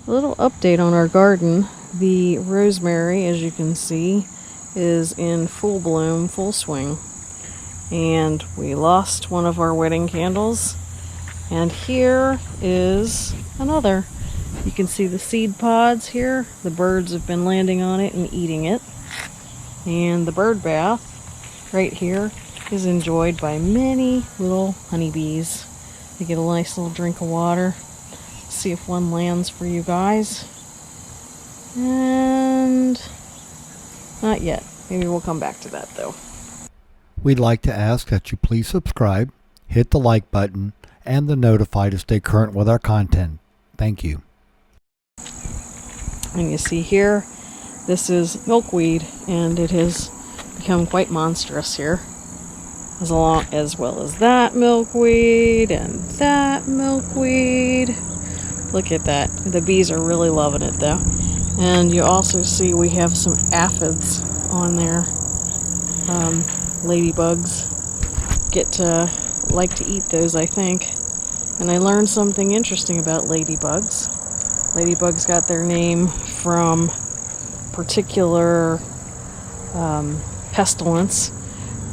A little update on our garden. The rosemary, as you can see, is in full bloom, full swing. And we lost one of our wedding candles. And here is another. You can see the seed pods here. The birds have been landing on it and eating it. And the bird bath right here is enjoyed by many little honeybees. They get a nice little drink of water. See if one lands for you guys. And not yet. Maybe we'll come back to that though. We'd like to ask that you please subscribe, hit the like button, and the notify to stay current with our content. Thank you. And you see here, this is milkweed, and it has become quite monstrous here. As well as that milkweed and that milkweed. Look at that. The bees are really loving it though. And you also see we have some aphids on there. Ladybugs like to eat those, I think. And I learned something interesting about ladybugs. Ladybugs got their name from particular pestilence.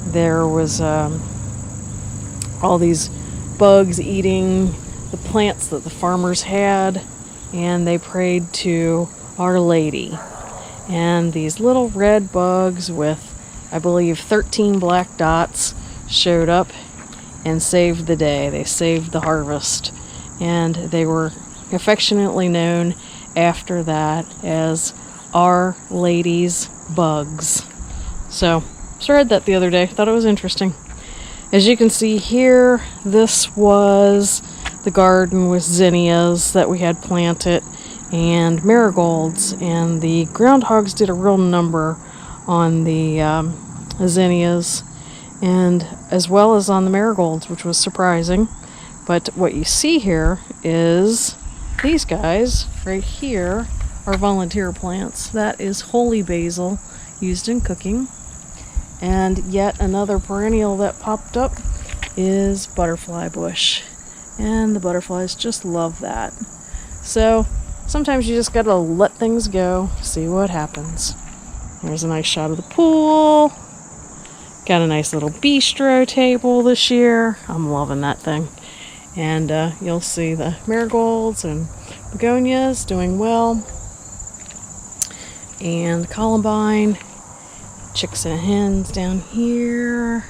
There was all these bugs eating the plants that the farmers had, and they prayed to Our Lady. And these little red bugs with, I believe, 13 black dots showed up and saved the day. They saved the harvest. And they were affectionately known after that as Our Lady's bugs. So I read that the other day. Thought it was interesting. As you can see here, this was the garden with zinnias that we had planted and marigolds, and the groundhogs did a real number on the zinnias and as well as on the marigolds, which was surprising. But what you see here is these guys right here are volunteer plants. That is holy basil used in cooking. And yet another perennial that popped up is butterfly bush. And the butterflies just love that. So sometimes you just gotta let things go, see what happens. There's a nice shot of the pool. Got a nice little bistro table this year. I'm loving that thing. And you'll see the marigolds and begonias doing well. And columbine. Chicks and hens down here.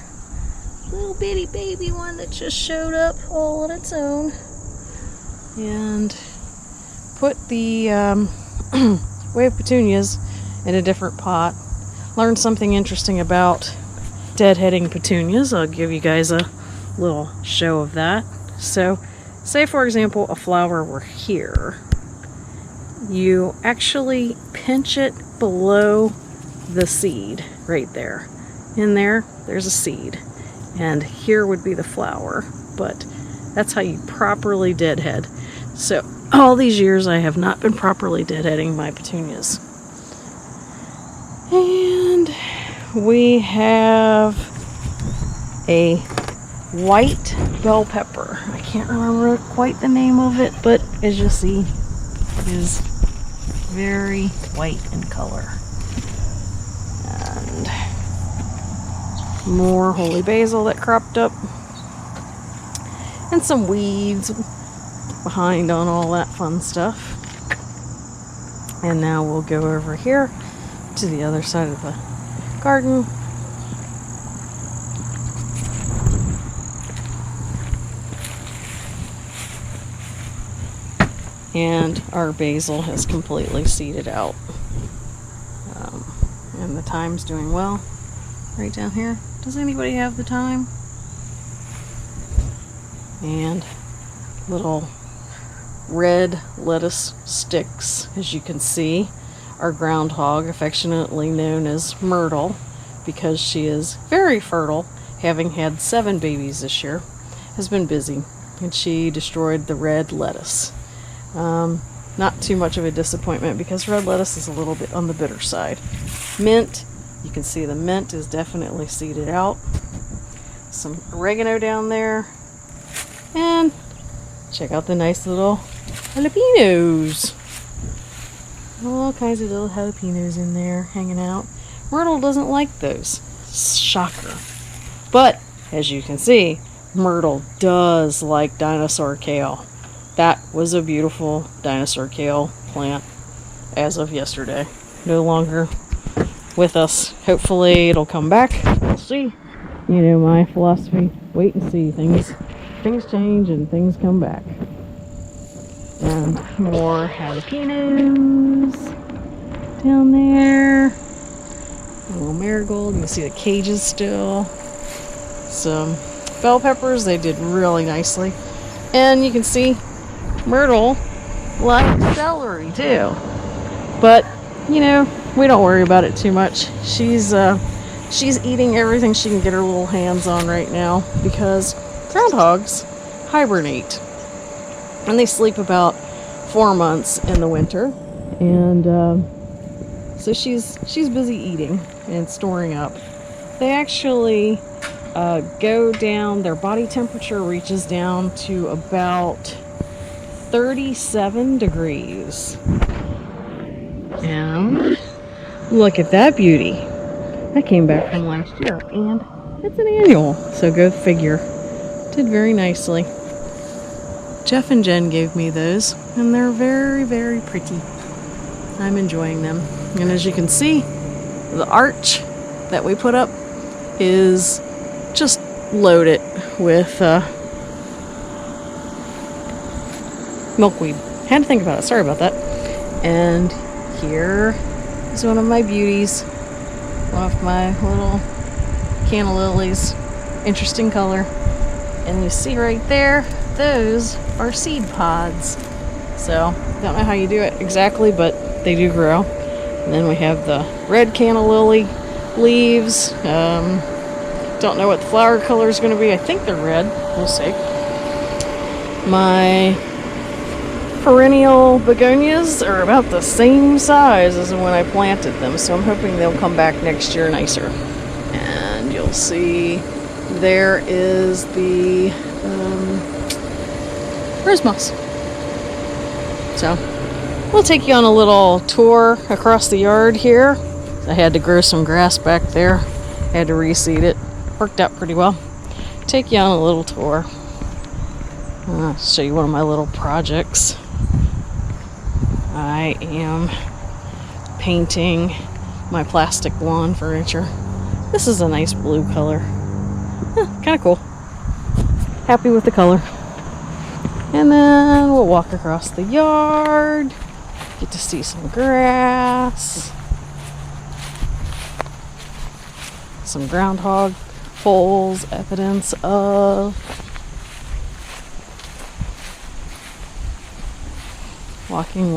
Little bitty baby one that just showed up all on its own. And put the wave petunias in a different pot. Learned something interesting about deadheading petunias. I'll give you guys a little show of that. So, say for example a flower were here. You actually pinch it below the seed right there. In there, there's a seed. And here would be the flower. But that's how you properly deadhead. So all these years I have not been properly deadheading my petunias. And we have a white bell pepper. I can't remember quite the name of it, but as you see, it is very white in color. And more holy basil that cropped up. And some weeds behind on all that fun stuff. And now we'll go over here to the other side of the garden. And our basil has completely seeded out. And the thyme's doing well right down here. Does anybody have the thyme? And little red lettuce sticks, as you can see. Our groundhog, affectionately known as Myrtle, because she is very fertile, having had 7 babies this year, has been busy, and she destroyed the red lettuce. Not too much of a disappointment because red lettuce is a little bit on the bitter side. Mint, you can see the mint is definitely seeded out. Some oregano down there. And check out the nice little jalapenos. All kinds of little jalapenos in there hanging out. Myrtle doesn't like those. Shocker. But, as you can see, Myrtle does like dinosaur kale. That was a beautiful dinosaur kale plant as of yesterday. No longer with us. Hopefully it'll come back. We'll see. You know my philosophy. Wait and see. Things change and things come back. And more jalapenos down there. A little marigold. You can see the cages still. Some bell peppers. They did really nicely. And you can see Myrtle likes celery too. But, you know, we don't worry about it too much. She's eating everything she can get her little hands on right now because groundhogs hibernate. And they sleep about 4 months in the winter. And so she's busy eating and storing up. They actually go down, their body temperature reaches down to about 37 degrees. And look at that beauty. That came back from last year, and it's an annual, so go figure. Did very nicely. Jeff and Jen gave me those, and they're very, very pretty. I'm enjoying them. And as you can see, the arch that we put up is just loaded with milkweed. Had to think about it. Sorry about that. And here is one of my beauties. One of my little canna lilies. Interesting color. And you see right there, those are seed pods. So, don't know how you do it exactly, but they do grow. And then we have the red canna lily leaves. Don't know what the flower color is going to be. I think they're red. We'll see. My perennial begonias are about the same size as when I planted them, so I'm hoping they'll come back next year nicer. And you'll see there is the rose moss. So we'll take you on a little tour across the yard here. I had to grow some grass back there. Had to reseed it. Worked out pretty well. Take you on a little tour. I'll show you one of my little projects. I am painting my plastic lawn furniture. This is a nice blue color. Kind of cool. Happy with the color. And then we'll walk across the yard. Get to see some grass. Some groundhog holes, evidence of. Walking.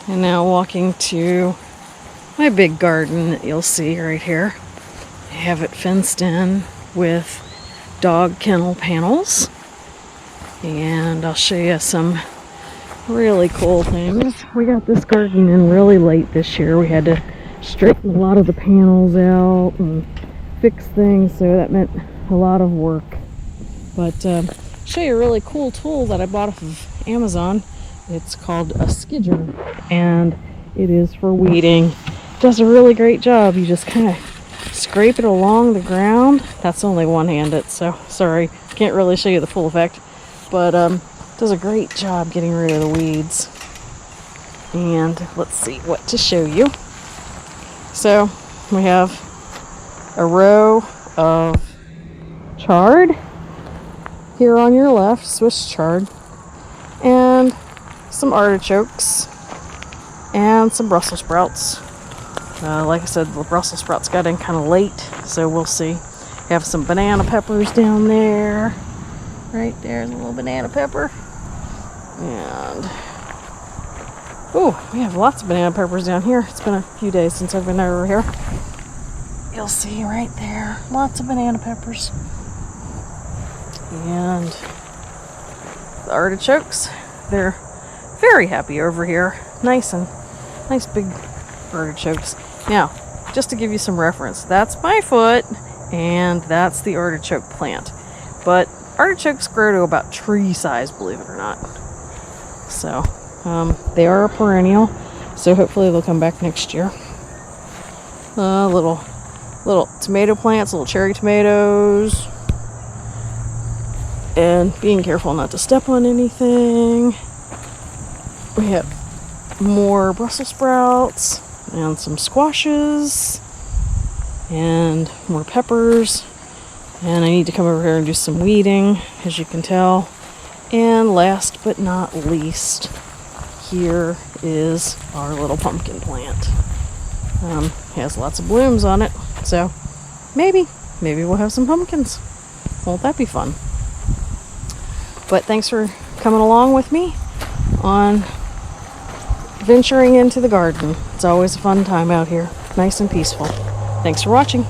And now walking to my big garden that you'll see right here. I have it fenced in with dog kennel panels. And I'll show you some really cool things. We got this garden in really late this year. We had to straighten a lot of the panels out and fix things, so that meant a lot of work. But show you a really cool tool that I bought off of Amazon. It's called a skidger, and it is for weeding. It does a really great job. You just kind of scrape it along the ground. That's only one-handed, so sorry, can't really show you the full effect. But does a great job getting rid of the weeds. And let's see what to show you. So we have a row of chard here on your left, Swiss chard, and some artichokes and some Brussels sprouts. Like I said, the Brussels sprouts got in kind of late, so we'll see. We have some banana peppers down there. Right there's a little banana pepper. And we have lots of banana peppers down here. It's been a few days since I've been over here. You'll see right there, lots of banana peppers. And the artichokes, they're very happy over here. Nice big artichokes. Now, just to give you some reference, that's my foot and that's the artichoke plant. But artichokes grow to about tree size, believe it or not. So, they are a perennial, so hopefully they'll come back next year. Little tomato plants, little cherry tomatoes. And being careful not to step on anything. We have more Brussels sprouts and some squashes and more peppers. And I need to come over here and do some weeding, as you can tell. And last but not least, here is our little pumpkin plant. Has lots of blooms on it, so maybe we'll have some pumpkins. Won't that be fun? But thanks for coming along with me on venturing into the garden. It's always a fun time out here, nice and peaceful. Thanks for watching.